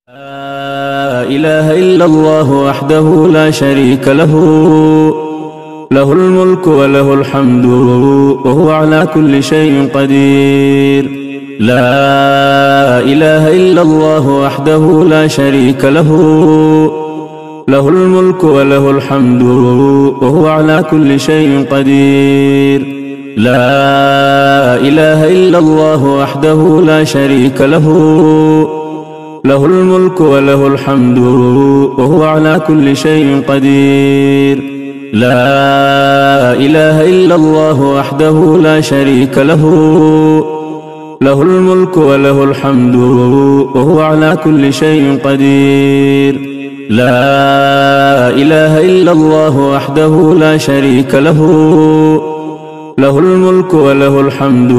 لا إله إلا الله وحده لا شريك له، له الملك وله الحمد وهو على كل شيء قدير. لا إله إلا الله وحده لا شريك له، له الملك وله الحمد وهو على كل شيء قدير. لا إله إلا الله وحده لا شريك له، له الملك وله الحمد وهو على كل شيء قدير. لا إله إلا الله وحده لا شريك له، له الملك وله الحمد وهو على كل شيء قدير. لا إله إلا الله وحده لا شريك له، له الملك وله الحمد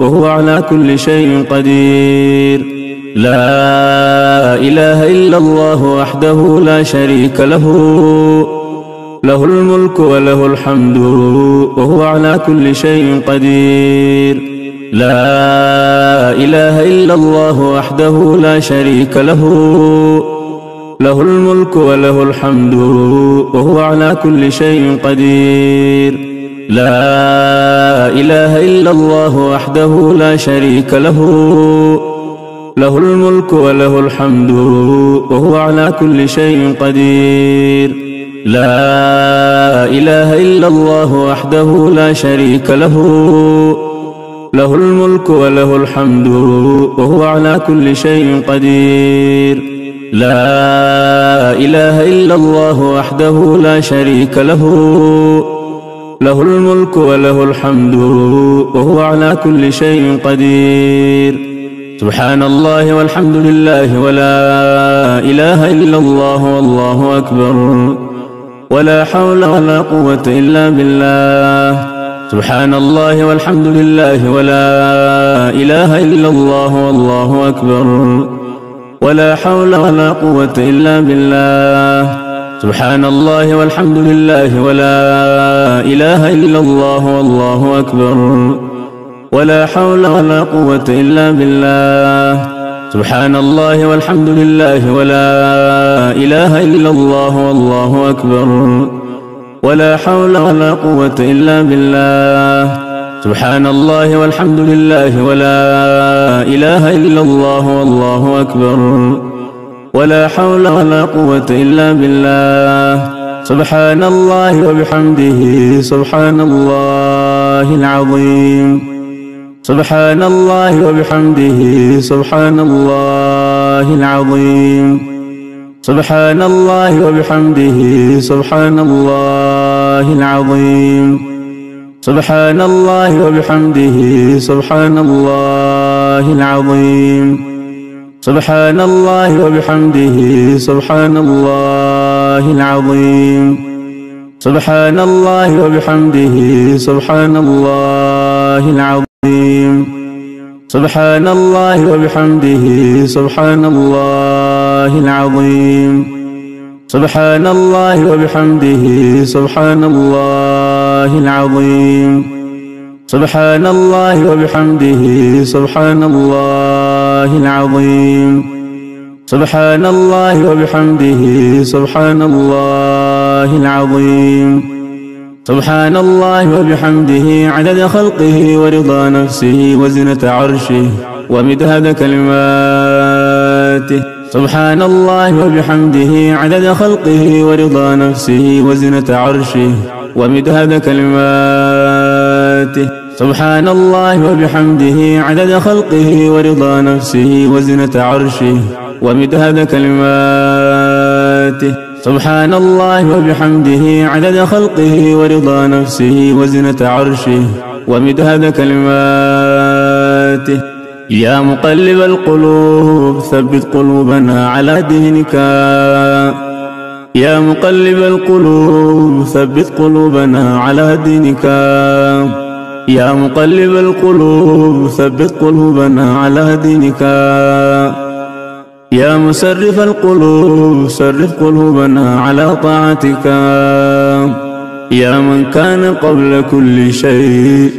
وهو على كل شيء قدير. لا إله إلا الله وحده لا شريك له، له الملك وله الحمد وهو على كل شيء قدير. لا إله إلا الله وحده لا شريك له، له الملك وله الحمد وهو على كل شيء قدير. لا إله إلا الله وحده لا شريك له، له الملك وله الحمد وهو على كل شيء قدير. لا إله إلا الله وحده لا شريك له، له الملك وله الحمد وهو على كل شيء قدير. لا إله إلا الله وحده لا شريك له، له الملك وله الحمد وهو على كل شيء قدير. سبحان الله والحمد لله ولا إله إلا الله والله أكبر، ولا حول ولا قوة إلا بالله. سبحان الله والحمد لله ولا إله إلا الله والله أكبر، ولا حول ولا قوة إلا بالله. سبحان الله والحمد لله ولا إله إلا الله والله أكبر، ولا حول ولا قوة إلا بالله. سبحان الله والحمد لله ولا إله إلا الله والله أكبر، ولا حول ولا قوة إلا بالله. سبحان الله والحمد لله ولا إله إلا الله والله أكبر، ولا حول ولا قوة إلا بالله. سبحان الله وبحمده سبحان الله العظيم. سبحان الله وبحمده سبحان الله العظيم. سبحان الله وبحمده سبحان الله العظيم. سبحان الله وبحمده سبحان الله العظيم. سبحان الله وبحمده سبحان الله العظيم. سبحان الله وبحمده سبحان الله العظيم. سبحان الله وبحمده سبحان الله العظيم. سبحان الله وبحمده سبحان الله العظيم. سبحان الله وبحمده سبحان الله العظيم. سبحان الله وبحمده سبحان الله العظيم. سبحان الله وبحمده عدد خلقه ورضا نفسه وزنة عرشه ومداد كلماته. سبحان الله وبحمده عدد خلقه ورضا نفسه وزنة عرشه ومداد كلماته. سبحان الله وبحمده عدد خلقه ورضا نفسه وزنة عرشه ومداد كلماته. سبحان الله وبحمده عدد خلقه ورضا نفسه وزنة عرشه ومداد كلماته. يا مقلب القلوب ثبت قلوبنا على دينك. يا مقلب القلوب ثبت قلوبنا على دينك. يا مقلب القلوب ثبت قلوبنا على دينك. يا مسرف القلوب صرف قلوبنا على طاعتك. يا من كان قبل كل شيء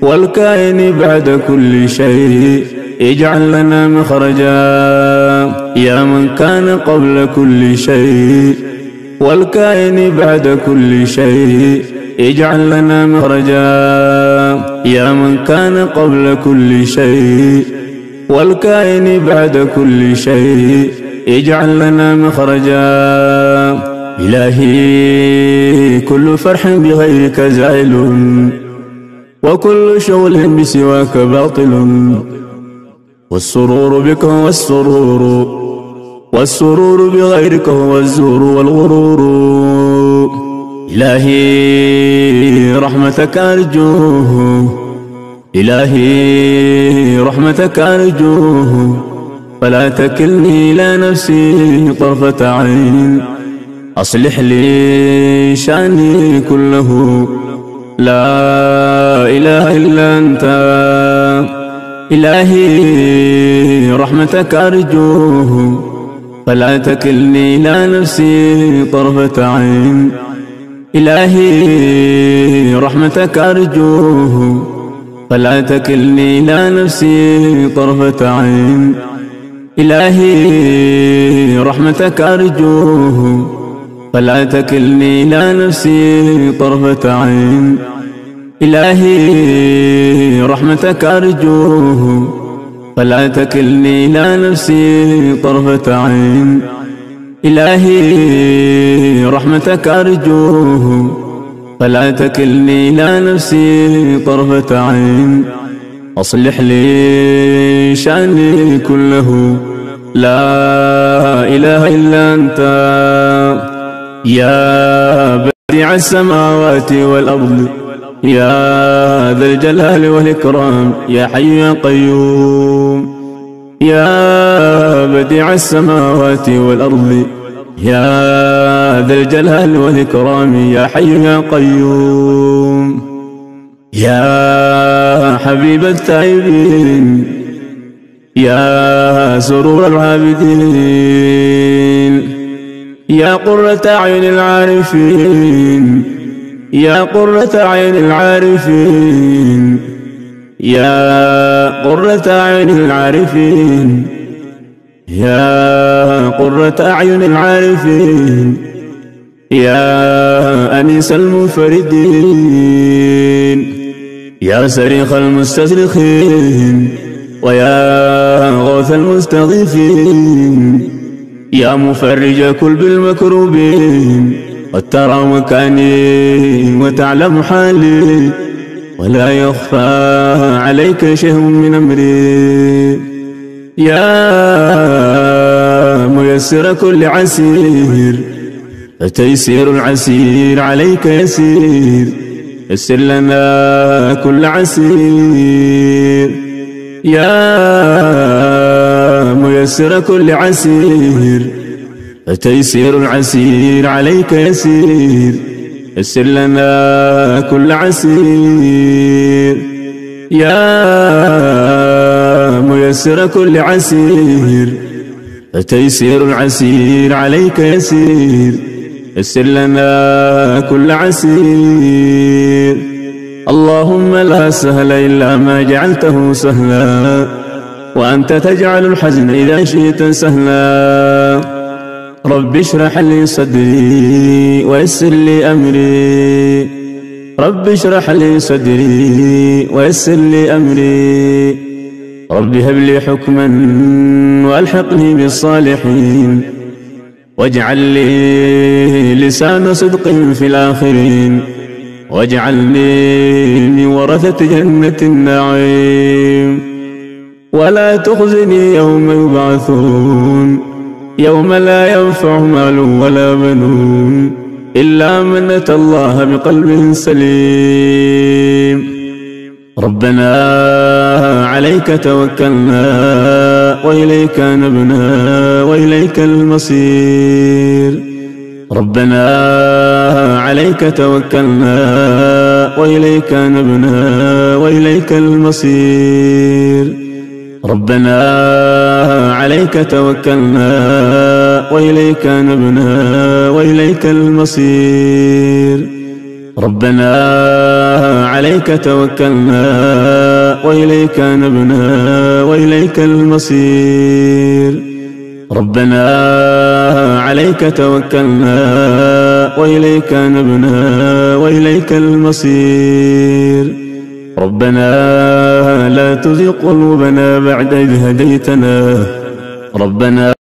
والكائن بعد كل شيء اجعل لنا مخرجا. يا من كان قبل كل شيء والكائن بعد كل شيء اجعل لنا مخرجا. يا من كان قبل كل شيء والكائن بعد كل شيء اجعل لنا مخرجا. إلهي كل فرح بغيرك زائل وكل شغل بسواك باطل، والسرور بك هو والسرور بغيرك هو الزور والغرور. إلهي رحمتك أرجوه، إلهي رحمتك أرجوه، فلا تكلني إلى نفسي طرفة عين. أصلح لي شأني كله، لا إله إلا أنت. إلهي رحمتك أرجوه، فلا تكلني إلى نفسي طرفة عين. إلهي رحمتك أرجوه، فلا تكلني إلى نفسي طرفة عين. إلهي رحمتك أرجوه، فلا تكلني إلى نفسي طرفة عين. إلهي رحمتك أرجوه، فلا تكلني إلى نفسي طرفة عين. إلهي رحمتك أرجوه، فلا تكلني إلى نفسي طرفة عين. أصلح لي شأني كله، لا إله إلا أنت. يا بديع السماوات والأرض، يا ذا الجلال والإكرام، يا حي يا قيوم. يا بديع السماوات والأرض، يا ذا الجلال والإكرام، يا حي يا قيوم. يا حبيب التائبين، يا سرور العابدين، يا قرة أعين العارفين، يا قرة أعين العارفين، يا قرة أعين العارفين، يا قرة أعين العارفين، يا أنيس المنفردين، يا صريخ المستصرخين، ويا غوث المستغيثين، يا مفرج كل المكروبين. قد ترى مكاني وتعلم حالي، ولا يخفى عليك شيء من أمري. يا ميسر كل عسير، فتيسير العسير عليك يسير. يسر لنا كل عسير، يا ميسر كل عسير، فتيسير العسير عليك يسير. يسر لنا كل عسير، يا ميسر كل عسير، فتيسير العسير عليك يسير. يسر لنا كل عسير. اللهم لا سهل إلا ما جعلته سهلا، وأنت تجعل الحزن إذا شئت سهلا. رب اشرح لي صدري ويسر لي أمري، رب اشرح لي صدري ويسر لي أمري. رب هب لي حكما وألحقني بالصالحين، واجعل لي لسان صدق في الآخرين، واجعلني من ورثة جنة النعيم. ولا تخزني يوم يبعثون، يوم لا ينفع مال ولا بنون إلا من أتى الله بقلب سليم. ربنا عليك توكلنا وإليك نبنا وإليك المصير. ربنا عليك توكلنا وإليك نبنا وإليك المصير. ربنا عليك توكلنا وإليك نبنا وإليك المصير. ربنا عليك توكلنا وإليك نبنا وإليك المصير. ربنا عليك توكلنا وإليك نبنا وإليك المصير. ربنا لا تزغ قلوبنا بعد إذ هديتنا ربنا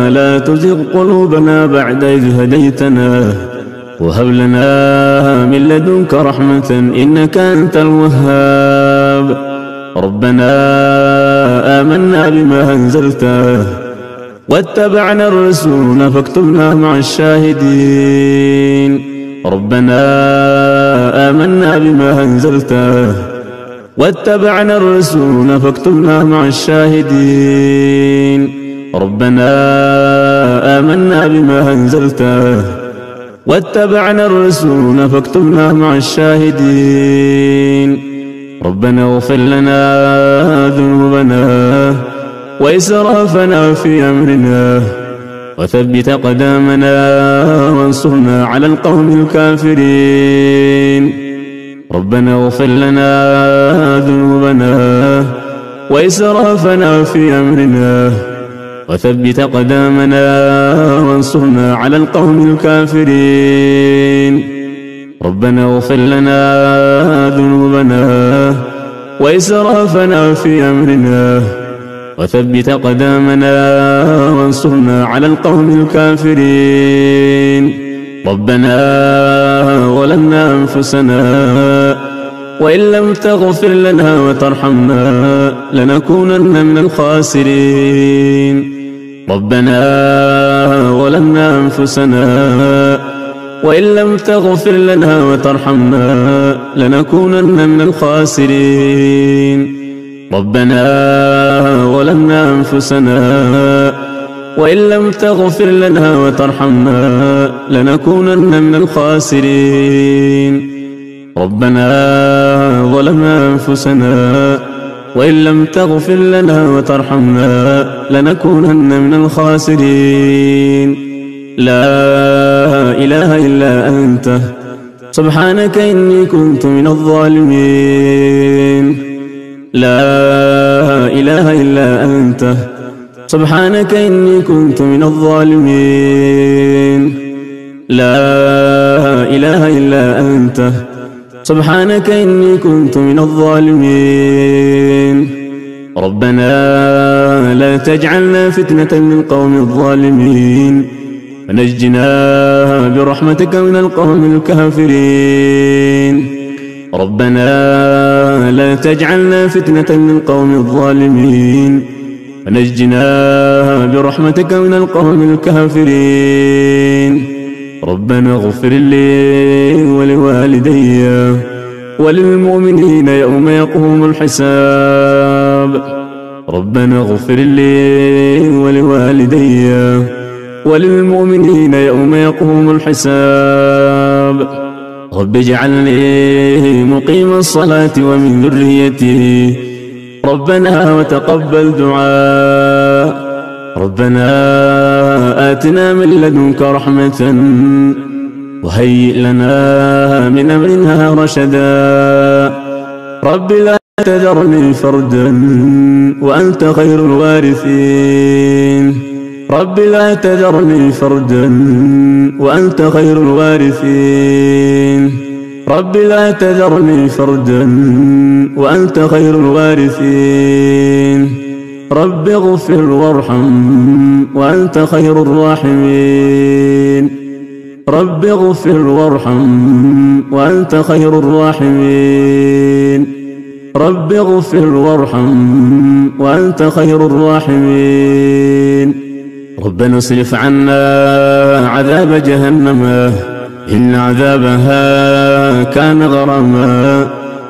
لا تزغ قلوبنا بعد إذ هديتنا وهب لنا من لدنك رحمة إنك أنت الوهاب. ربنا آمنا بما أنزلته واتبعنا الرسول فاكتبنا مع الشاهدين. ربنا آمنا بما أنزلته واتبعنا الرسول فاكتبنا مع الشاهدين. ربنا آمنا بما أنزلته واتبعنا الرسول فاكتبنا مع الشاهدين. ربنا اغفر لنا ذنوبنا وإسرافنا في أمرنا وثبت أقدامنا وانصرنا على القوم الكافرين. ربنا اغفر لنا ذنوبنا وإسرافنا في أمرنا وثبت أقدامنا وانصرنا على القوم الكافرين. ربنا اغفر لنا ذنوبنا وإسرافنا في أمرنا وثبت أقدامنا وانصرنا على القوم الكافرين. ربنا ظلمنا أنفسنا وإن لم تغفر لنا وترحمنا لنكونن من الخاسرين. ربنا ظلمنا أنفسنا وإن لم تغفر لنا وترحمنا لنكونن من الخاسرين. ربنا ظلمنا أنفسنا وإن لم تغفر لنا وترحمنا لنكونن من الخاسرين. ربنا ظلمنا أنفسنا وإن لم تغفر لنا وترحمنا لنكونن من الخاسرين. لا إله إلا أنت سبحانك إني كنت من الظالمين. لا إله إلا أنت سبحانك إني كنت من الظالمين. لا إله إلا أنت سبحانك إني كنت من الظالمين. ربنا لا تجعلنا فتنة للقوم الظالمين ونجنا برحمتك من القوم الكافرين. ربنا لا تجعلنا فتنة للقوم الظالمين ونجنا برحمتك من القوم الكافرين. ربنا اغفر لي ولوالدي وللمؤمنين يوم يقوم الحساب. ربنا اغفر لي ولوالدي وللمؤمنين يوم يقوم الحساب. رب اجعلني مقيم الصلاة ومن ذريتي ربنا وتقبل دعاء. ربنا آتنا من لدنك رحمة وهيئ لنا من أمرنا رشدا. رب لا تذرني فردا وأنت خير الوارثين. رب لا تذرني فردا وأنت خير الوارثين. رب لا تذرني فردا وأنت خير الوارثين. رب اغفر وارحم وأنت خير الراحمين. رب اغفر وارحم وأنت خير الراحمين. رب اغفر وارحم وأنت خير الراحمين. ربنا اصرف عنا عذاب جهنم إن عذابها كان غراما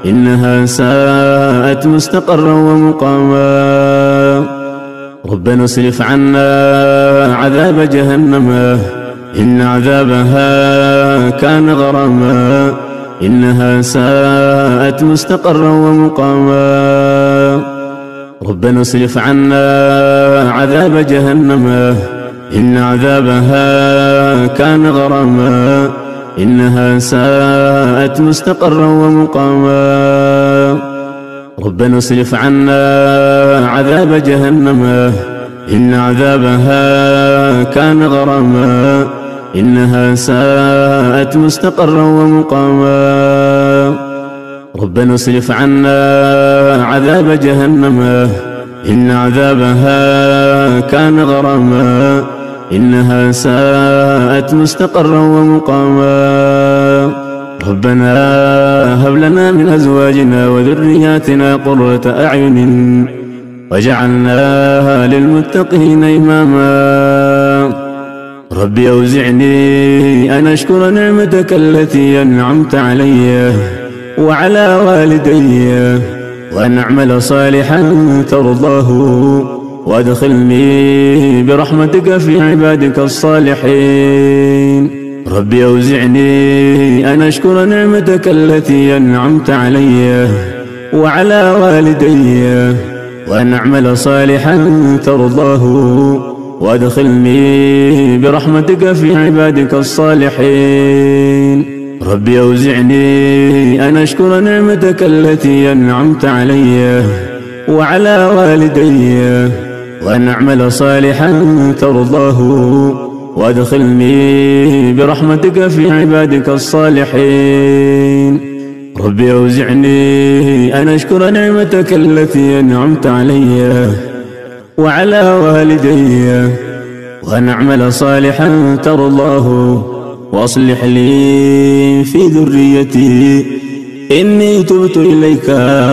إنها ساءت مستقرا ومقاما. ربنا اصرف عنا عذاب جهنم إن عذابها كان غراما إنها ساءت مستقرا ومقاما. ربنا اصرف عنا عذاب جهنم إن عذابها كان غراما إنها ساءت مستقرا ومقاما. ربنا اصرف عنا عذاب جهنم إن عذابها كان غراما إنها ساءت مستقرا ومقاما ربنا اصرف عنا عذاب جهنم إن عذابها كان غراما إنها ساءت مستقرا ومقاما ربنا هب لنا من أزواجنا وذرياتنا قرة أعين واجعلنا للمتقين إماما ربي أوزعني أن أشكر نعمتك التي أنعمت علي وعلى والدي وأن أعمل صالحا ترضاه وأدخلني برحمتك في عبادك الصالحين ربي أوزعني أن أشكر نعمتك التي أنعمت علي وعلى والدي وأن أعمل صالحا ترضاه وأدخلني برحمتك في عبادك الصالحين ربي أوزعني أن أشكر نعمتك التي أنعمت علي وعلى والدي وأن أعمل صالحا ترضاه وأدخلني برحمتك في عبادك الصالحين ربي أوزعني أن أشكر نعمتك التي أنعمت علي وعلى والدي وأن أعمل صالحا ترضاه وأصلح لي في ذريتي إني تبت إليك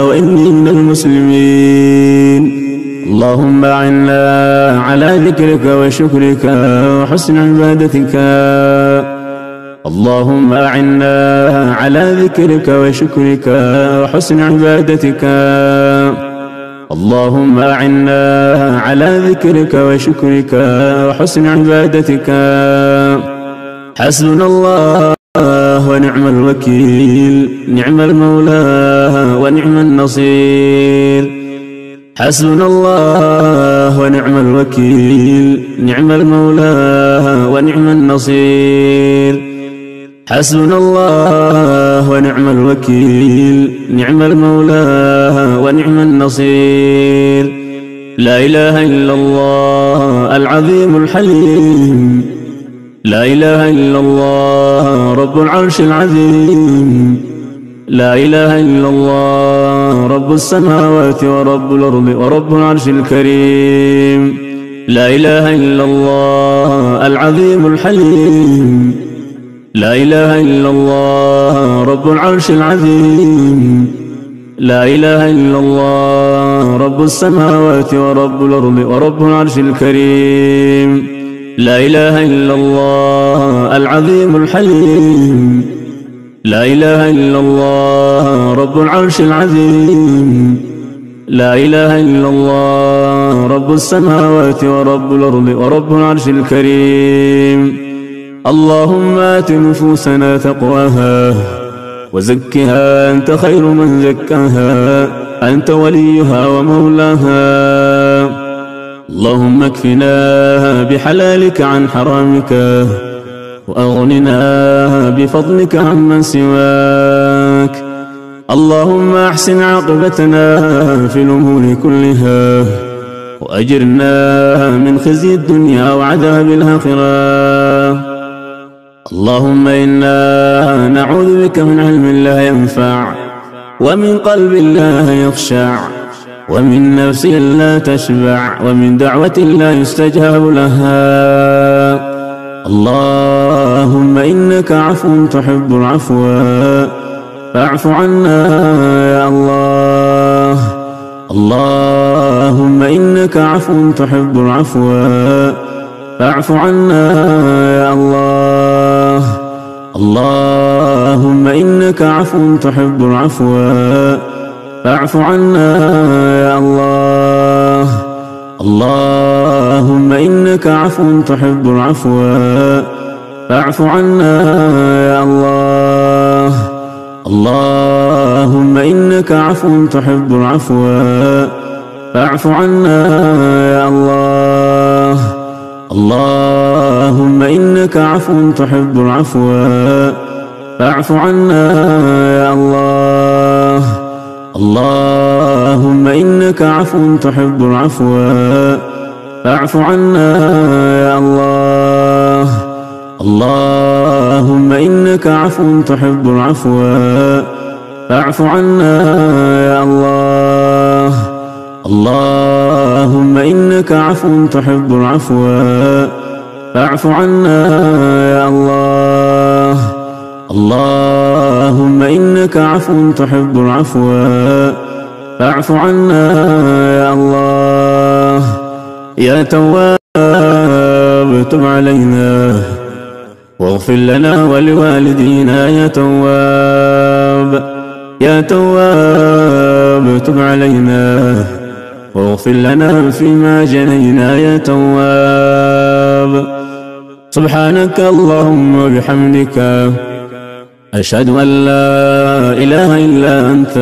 وإني من المسلمين اللهم أعنا على ذكرك وشكرك وحسن عبادتك اللهم أعنا على ذكرك وشكرك وحسن عبادتك اللهم أعنا على ذكرك وشكرك وحسن عبادتك حسبنا الله ونعم الوكيل نعم المولى ونعم النصير حسبنا الله ونعم الوكيل نعم المولى ونعم النصير حسبنا الله ونعم الوكيل نعم المولى ونعم النصير لا إله إلا الله العظيم الحليم لا إله إلا الله رب العرش العظيم لا إله إلا الله رب السماوات ورب الأرض ورب العرش الكريم لا إله إلا الله العظيم الحليم لا إله إلا الله رب العرش العظيم لا إله إلا الله رب السماوات ورب الأرض ورب العرش الكريم لا إله إلا الله العظيم الحليم لا إله إلا الله رب العرش العظيم لا إله إلا الله رب السماوات ورب الأرض ورب العرش الكريم اللهم آت نفوسنا تقواها وزكها أنت خير من زكاها أنت وليها ومولاها اللهم اكفنا بحلالك عن حرامك وأغننا بفضلك عمن سواك اللهم أحسن عاقبتنا في الأمور كلها وأجرنا من خزي الدنيا وعذاب الآخرة اللهم إنا نعوذ بك من علم لا ينفع ومن قلب لا يخشع ومن نفس لا تشبع ومن دعوة لا يستجاب لها اللهم إنك عفو تحب العفو فاعف عنا يا الله اللهم إنك عفو تحب العفو فاعف عنا يا الله اللهم إنك عفو تحب العفو فاعف عنا يا الله اللهم إنك عفو تحب العفو فاعف عنا يا الله اللهم إنك عفو تحب العفو فاعف عنا يا الله اللهم إنك عفو تحب العفو فاعف عنا يا الله اللهم إنك عفو تحب العفو فاعف عنا يا الله. اللهم إنك عفو تحب العفو فاعف عنا يا الله. اللهم إنك عفو تحب العفو فاعف عنا يا الله. اللهم إنك عفو تحب العفو فاعف عنا يا الله. يا تواب تب علينا واغفر لنا ولوالدينا. يا تواب يا تواب تب علينا واغفر لنا فيما جنينا. يا تواب سبحانك اللهم وبحمدك أشهد أن لا إله إلا أنت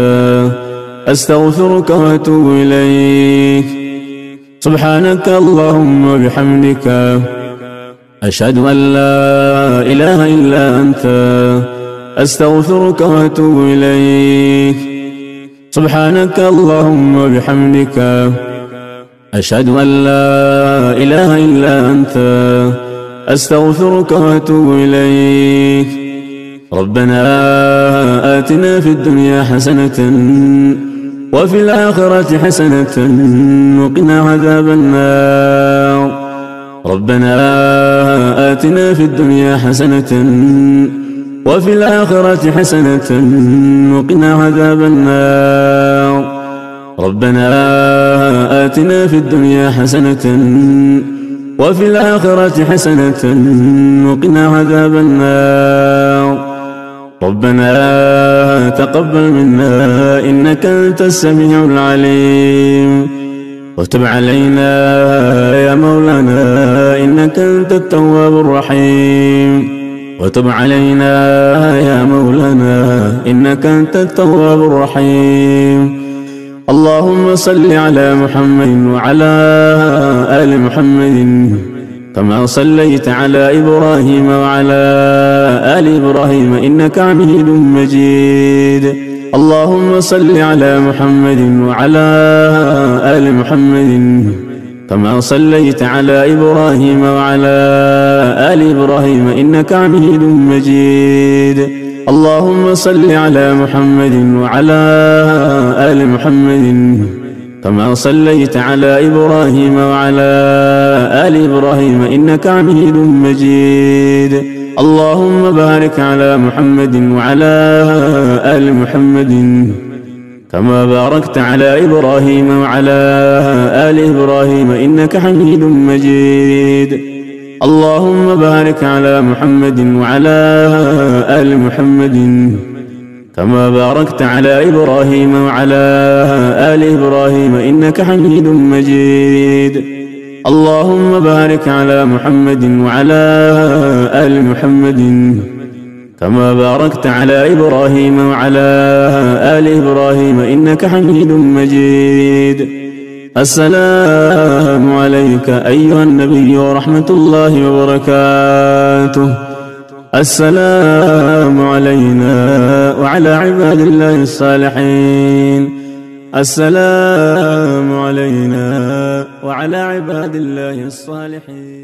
أستغفرك وأتوب إليك. سبحانك اللهم وبحمدك أشهد أن لا إله إلا أنت أستغفرك وأتوب إليك. سبحانك اللهم وبحمدك أشهد أن لا إله إلا أنت أستغفرك وأتوب إليك. ربنا آتنا في الدنيا حسنة وفي الآخرة حسنة وقنا عذاب النار. ربنا آتنا في الدنيا حسنة وفي الآخرة حسنة وقنا عذاب النار. ربنا آتنا في الدنيا حسنة وفي الآخرة حسنة وقنا عذاب النار. ربنا تقبل منا إنك أنت السميع العليم وتب علينا يا مولانا إنك أنت التواب الرحيم. وتب علينا يا مولانا إنك أنت التواب الرحيم. اللهم صل على محمد وعلى آل محمد كما صليت على إبراهيم وعلى آل إبراهيم إنك حميد مجيد. اللهم صل على محمد وعلى آل محمد كما صليت على إبراهيم وعلى آل إبراهيم إنك حميد مجيد. اللهم صل على محمد وعلى آل محمد كما صليت على إبراهيم وعلى آل إبراهيم إنك حميد مجيد. اللهم بارك على محمد وعلى آل محمد كما باركت على إبراهيم وعلى آل إبراهيم إنك حميد مجيد. اللهم بارك على محمد وعلى آل محمد كما باركت على إبراهيم وعلى آل إبراهيم إنك حميد مجيد. اللهم بارك على محمد وعلى آل محمد كما باركت على إبراهيم وعلى آل إبراهيم إنك حميد مجيد. السلام عليك أيها النبي ورحمة الله وبركاته. السلام علينا وعلى عباد الله الصالحين. السلام علينا وعلى عباد الله الصالحين.